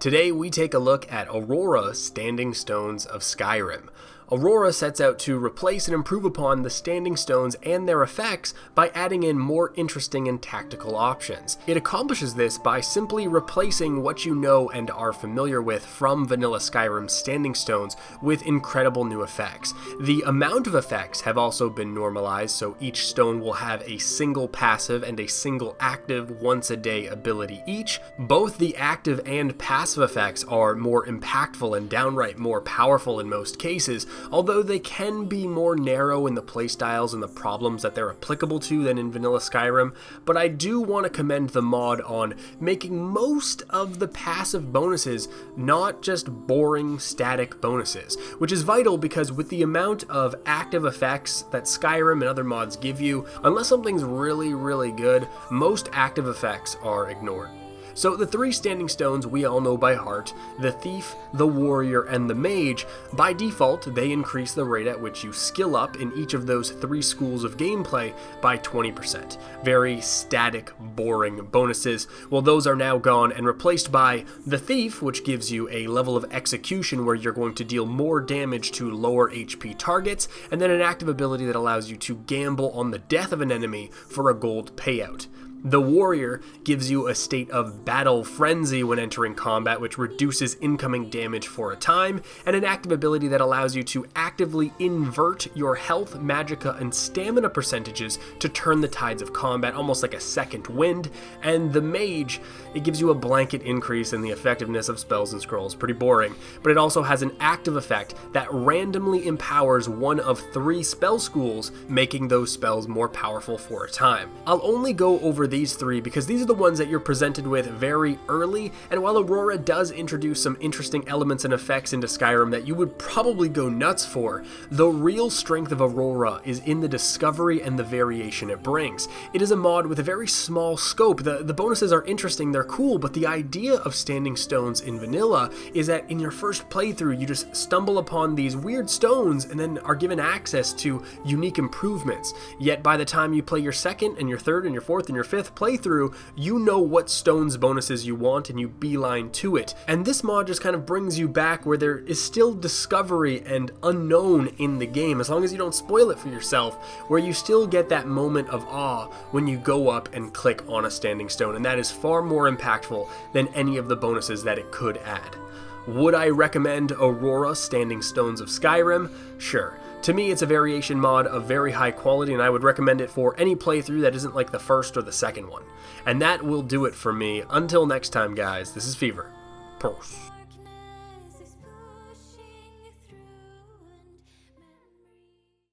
Today we take a look at Aurora Standing Stones of Skyrim. Aurora sets out to replace and improve upon the standing stones and their effects by adding in more interesting and tactical options. It accomplishes this by simply replacing what you know and are familiar with from vanilla Skyrim's standing stones with incredible new effects. The amount of effects have also been normalized, so each stone will have a single passive and a single active once-a-day ability each. Both the active and passive effects are more impactful and downright more powerful in most cases, although they can be more narrow in the playstyles and the problems that they're applicable to than in vanilla Skyrim. But I do want to commend the mod on making most of the passive bonuses not just boring static bonuses, which is vital because with the amount of active effects that Skyrim and other mods give you, unless something's really good, most active effects are ignored. So the three standing stones we all know by heart, the Thief, the Warrior, and the Mage, by default they increase the rate at which you skill up in each of those three schools of gameplay by 20%. Very static, boring bonuses. Well, those are now gone and replaced by the Thief, which gives you a level of execution where you're going to deal more damage to lower HP targets, and then an active ability that allows you to gamble on the death of an enemy for a gold payout. The Warrior gives you a state of battle frenzy when entering combat, which reduces incoming damage for a time, and an active ability that allows you to actively invert your health, magicka, and stamina percentages to turn the tides of combat, almost like a second wind. And the Mage, it gives you a blanket increase in the effectiveness of spells and scrolls. Pretty boring, but it also has an active effect that randomly empowers one of three spell schools, making those spells more powerful for a time. I'll only go over these three because these are the ones that you're presented with very early, and while Aurora does introduce some interesting elements and effects into Skyrim that you would probably go nuts for, the real strength of Aurora is in the discovery and the variation it brings. It is a mod with a very small scope. The bonuses are interesting, they're cool, but the idea of standing stones in vanilla is that in your first playthrough you just stumble upon these weird stones and then are given access to unique improvements. Yet by the time you play your second and your third and your fourth and your fifth playthrough, you know what stones bonuses you want and you beeline to it. And this mod just kind of brings you back where there is still discovery and unknown in the game, as long as you don't spoil it for yourself, where you still get that moment of awe when you go up and click on a standing stone, and that is far more impactful than any of the bonuses that it could add. Would I recommend Aurora Standing Stones of Skyrim? Sure. To me, it's a variation mod of very high quality, and I would recommend it for any playthrough that isn't like the first or the second one. And that will do it for me. Until next time, guys, this is Fevir. Peace.